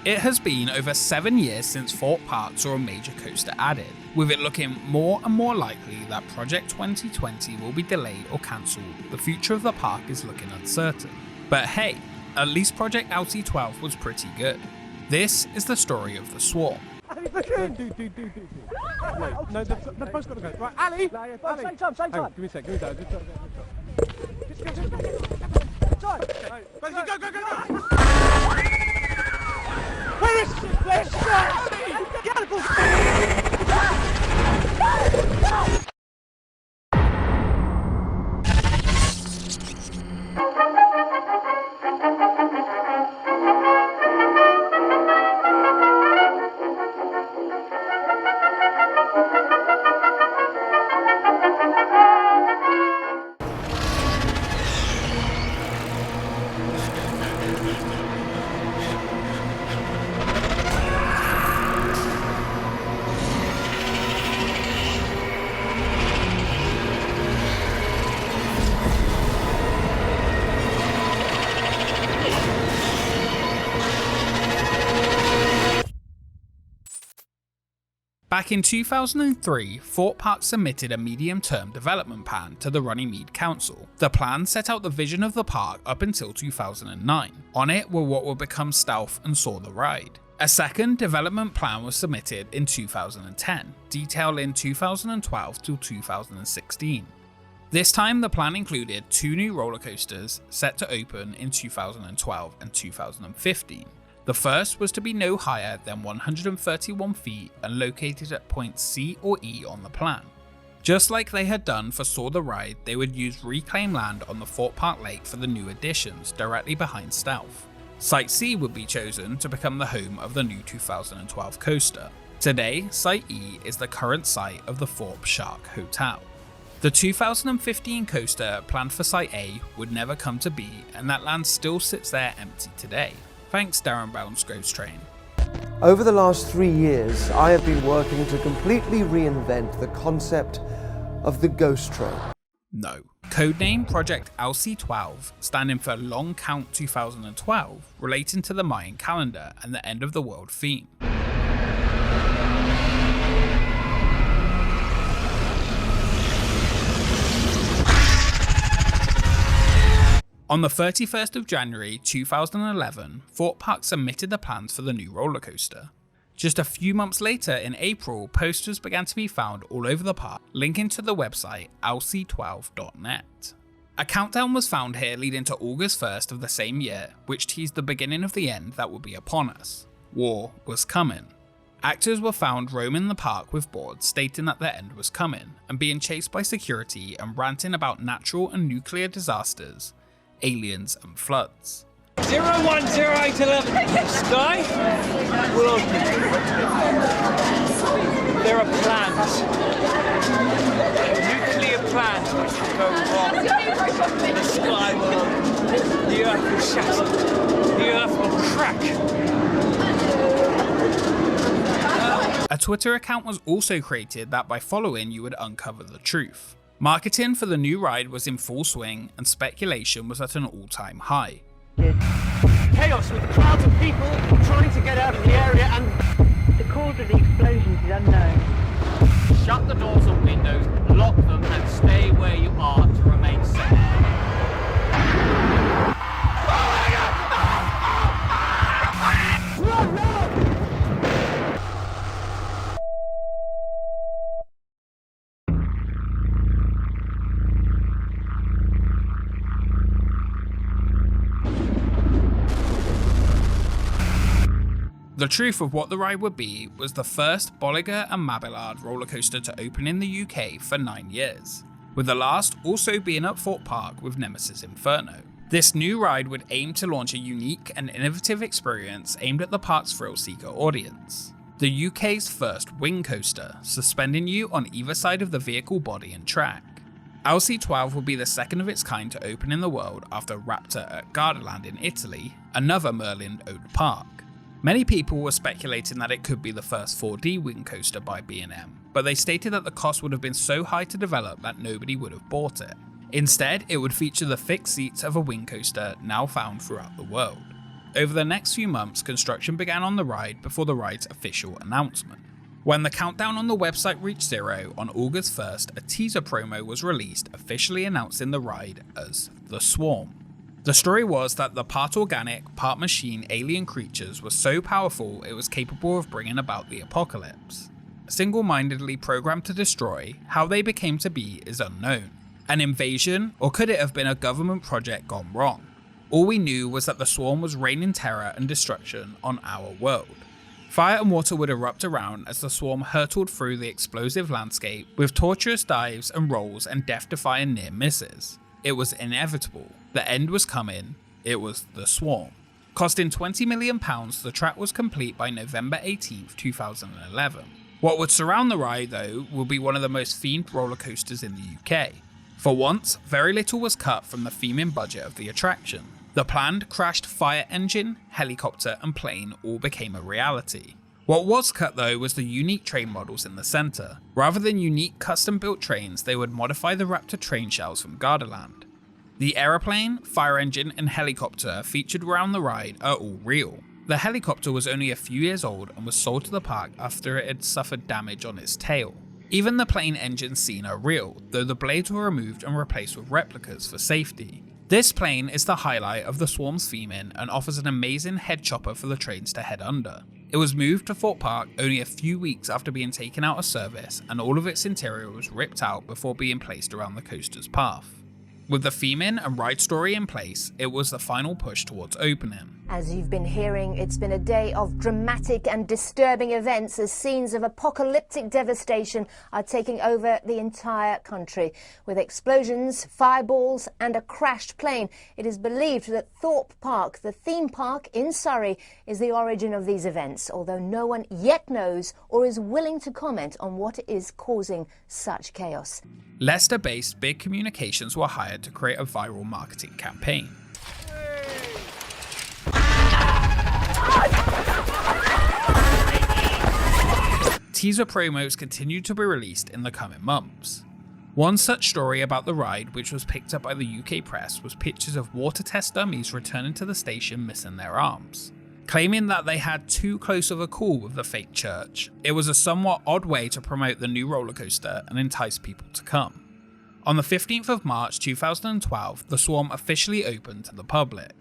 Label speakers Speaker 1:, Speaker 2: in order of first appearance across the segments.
Speaker 1: It has been over 7 years since Thorpe Park saw a major coaster added, with it looking more and more likely that Project 2020 will be delayed or cancelled. The future of the park is looking uncertain. But hey, at least Project LC12 was pretty good. This is the story of the Swarm.
Speaker 2: Ali, look in! Wait, no, the post's got to go. Right, Ali! Ali. Same time. Hang on, give me a sec, give me that. Go! Where is she? Where's she?
Speaker 1: Back in 2003, Thorpe Park submitted a medium-term development plan to the Runnymede Council. The plan set out the vision of the park up until 2009. On it were what would become Stealth and Soar the Ride. A second development plan was submitted in 2010, detailing 2012 to 2016. This time the plan included 2 new roller coasters set to open in 2012 and 2015. The first was to be no higher than 131 feet and located at points C or E on the plan. Just like they had done for Soar the Ride, they would use reclaimed land on the Thorpe Park Lake for the new additions directly behind Stealth. Site C would be chosen to become the home of the new 2012 coaster. Today, Site E is the current site of the Thorpe Shark Hotel. The 2015 coaster planned for Site A would never come to be, and that land still sits there empty today. Thanks Derren Brown's Ghost Train.
Speaker 3: Over the last 3 years, I have been working to completely reinvent the concept of the Ghost Train.
Speaker 1: No. Codename Project LC12, standing for Long Count 2012, relating to the Mayan calendar and the end of the world theme. On the 31st of January 2011, Thorpe Park submitted the plans for the new roller coaster. Just a few months later, in April, posters began to be found all over the park, linking to the website lc12.net. A countdown was found here leading to August 1st of the same year, which teased the beginning of the end that would be upon us. War was coming. Actors were found roaming the park with boards stating that their end was coming, and being chased by security and ranting about natural and nuclear disasters, aliens and floods.
Speaker 4: 010811 Sky, will there are plans, nuclear plans which will go wrong. The sky will, the earth will shatter, the earth will crack.
Speaker 1: A Twitter account was also created that by following you would uncover the truth. Marketing for the new ride was in full swing and speculation was at an all-time high.
Speaker 2: Chaos with crowds of people trying to get out of the area and...
Speaker 5: The cause of the explosions is unknown.
Speaker 4: Shut the doors and windows, lock them and stay where you are to remain safe.
Speaker 1: The truth of what the ride would be was the first Bolliger and Mabillard roller coaster to open in the UK for 9 years, with the last also being at Thorpe Park with Nemesis Inferno. This new ride would aim to launch a unique and innovative experience aimed at the park's thrill-seeker audience. The UK's first wing coaster, suspending you on either side of the vehicle body and track. LC12 would be the second of its kind to open in the world after Raptor at Gardaland in Italy, another Merlin-owned park. Many people were speculating that it could be the first 4D wing coaster by B&M, but they stated that the cost would have been so high to develop that nobody would have bought it. Instead, it would feature the fixed seats of a wing coaster now found throughout the world. over the next few months, construction began on the ride before the ride's official announcement. When the countdown on the website reached 0 on August 1st, a teaser promo was released officially announcing the ride as The Swarm. The story was that the part organic, part machine alien creatures were so powerful it was capable of bringing about the apocalypse. Single-mindedly programmed to destroy, how they became to be is unknown. An invasion, or could it have been a government project gone wrong? All we knew was that the swarm was raining terror and destruction on our world. Fire and water would erupt around as the swarm hurtled through the explosive landscape with torturous dives and rolls and death-defying near misses. It was inevitable. The end was coming. It was the swarm. Costing £20 million, the track was complete by November 18, 2011. What would surround the ride, though, will be one of the most themed roller coasters in the UK. For once, very little was cut from the theming budget of the attraction. The planned crashed fire engine, helicopter and plane all became a reality. What was cut though was the unique train models in the centre. Rather than unique custom built trains, they would modify the Raptor train shells from Gardaland. The aeroplane, fire engine and helicopter featured around the ride are all real. The helicopter was only a few years old and was sold to the park after it had suffered damage on its tail. Even the plane engines seen are real, though the blades were removed and replaced with replicas for safety. This plane is the highlight of the Swarm's theming and offers an amazing head chopper for the trains to head under. It was moved to Thorpe Park only a few weeks after being taken out of service, and all of its interior was ripped out before being placed around the coaster's path. With the theming and ride story in place, it was the final push towards opening.
Speaker 6: As you've been hearing, it's been a day of dramatic and disturbing events as scenes of apocalyptic devastation are taking over the entire country. With explosions, fireballs and a crashed plane, it is believed that Thorpe Park, the theme park in Surrey, is the origin of these events, although no one yet knows or is willing to comment on what is causing such chaos.
Speaker 1: Leicester-based Big Communications were hired to create a viral marketing campaign. Teaser promos continued to be released in the coming months. One such story about the ride, which was picked up by the UK press, was pictures of water test dummies returning to the station missing their arms. Claiming that they had too close of a call with the fake church, it was a somewhat odd way to promote the new roller coaster and entice people to come. On the 15th of March 2012, the Swarm officially opened to the public.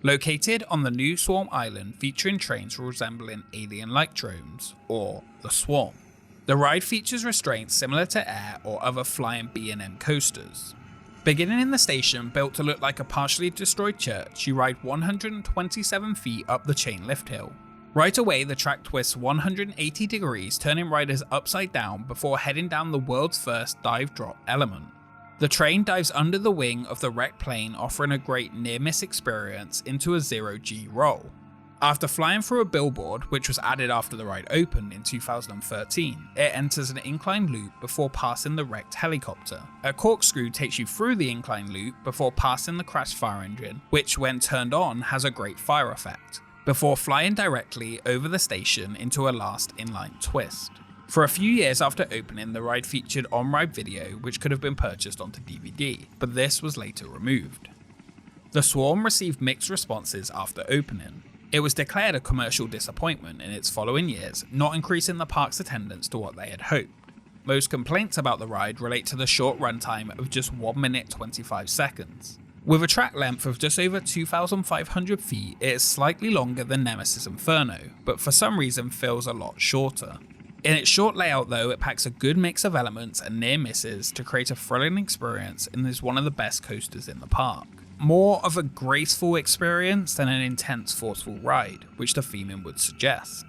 Speaker 1: Located on the new Swarm Island featuring trains resembling alien-like drones, or the Swarm. The ride features restraints similar to air or other flying B&M coasters. Beginning in the station, built to look like a partially destroyed church, you ride 127 feet up the chain lift hill. Right away, the track twists 180 degrees, turning riders upside down before heading down the world's first dive drop element. The train dives under the wing of the wrecked plane, offering a great near-miss experience into a 0G roll. After flying through a billboard, which was added after the ride opened in 2013, it enters an incline loop before passing the wrecked helicopter. A corkscrew takes you through the incline loop before passing the crashed fire engine, which when turned on has a great fire effect, before flying directly over the station into a last inline twist. For a few years after opening, the ride featured on-ride video which could have been purchased onto DVD, but this was later removed. The Swarm received mixed responses after opening. It was declared a commercial disappointment in its following years, not increasing the park's attendance to what they had hoped. Most complaints about the ride relate to the short runtime of just 1 minute 25 seconds. With a track length of just over 2,500 feet, it is slightly longer than Nemesis Inferno, but for some reason feels a lot shorter. In its short layout though, it packs a good mix of elements and near misses to create a thrilling experience and is one of the best coasters in the park. More of a graceful experience than an intense forceful ride, which the theming would suggest.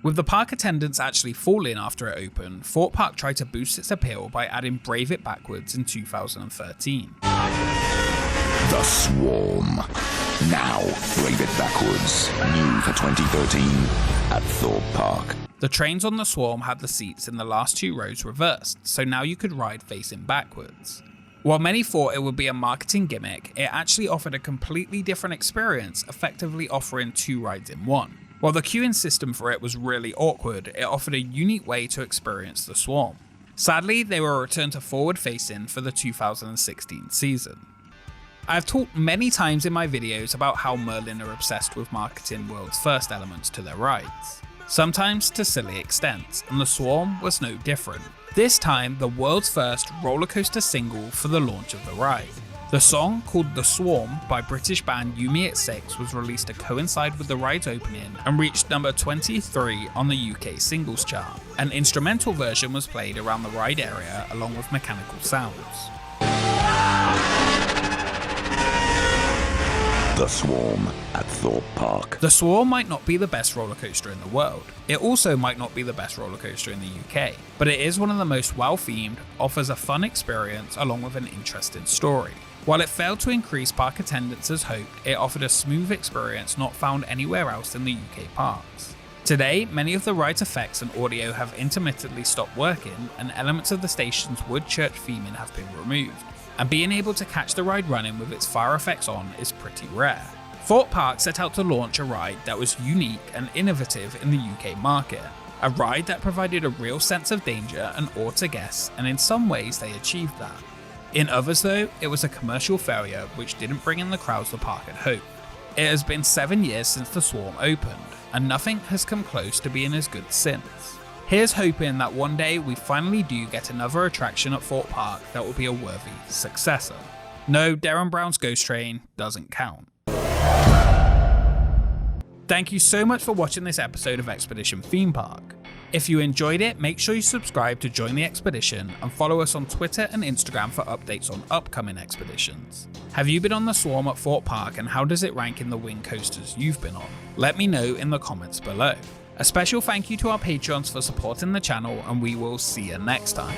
Speaker 1: With the park attendance actually falling after it opened, Thorpe Park tried to boost its appeal by adding Brave It Backwards in 2013.
Speaker 7: The Swarm. Now, Brave It Backwards. New for 2013 at Thorpe Park.
Speaker 1: The trains on the Swarm had the seats in the last 2 rows reversed, so now you could ride facing backwards. While many thought it would be a marketing gimmick, it actually offered a completely different experience, effectively offering 2 rides in one. While the queuing system for it was really awkward, it offered a unique way to experience the Swarm. Sadly, they were returned to forward facing for the 2016 season. I've talked many times in my videos about how Merlin are obsessed with marketing world's first elements to their rides, sometimes to silly extents, and the Swarm was no different. This time, the world's first rollercoaster single for the launch of the ride. The song, called The Swarm by British band Yumi at 6, was released to coincide with the ride's opening and reached number 23 on the UK singles chart. An instrumental version was played around the ride area along with mechanical sounds.
Speaker 7: The Swarm at Thorpe Park.
Speaker 1: The Swarm might not be the best roller coaster in the world. It also might not be the best roller coaster in the UK, but it is one of the most well-themed, offers a fun experience along with an interesting story. While it failed to increase park attendance as hoped, it offered a smooth experience not found anywhere else in the UK parks. Today, many of the ride's effects and audio have intermittently stopped working, and elements of the station's wood church theming have been removed. And being able to catch the ride running with its fire effects on is pretty rare. Thorpe Park set out to launch a ride that was unique and innovative in the UK market. A ride that provided a real sense of danger and awe to guests, and in some ways they achieved that. In others though, it was a commercial failure which didn't bring in the crowds the park had hoped. It has been 7 years since the Swarm opened, and nothing has come close to being as good since. Here's hoping that one day we finally do get another attraction at Thorpe Park that will be a worthy successor. No, Derren Brown's Ghost Train doesn't count. Thank you so much for watching this episode of Expedition Theme Park. If you enjoyed it, make sure you subscribe to join the expedition and follow us on Twitter and Instagram for updates on upcoming expeditions. Have you been on the Swarm at Thorpe Park, and how does it rank in the wing coasters you've been on? Let me know in the comments below. A special thank you to our Patreons for supporting the channel, and we will see you next time.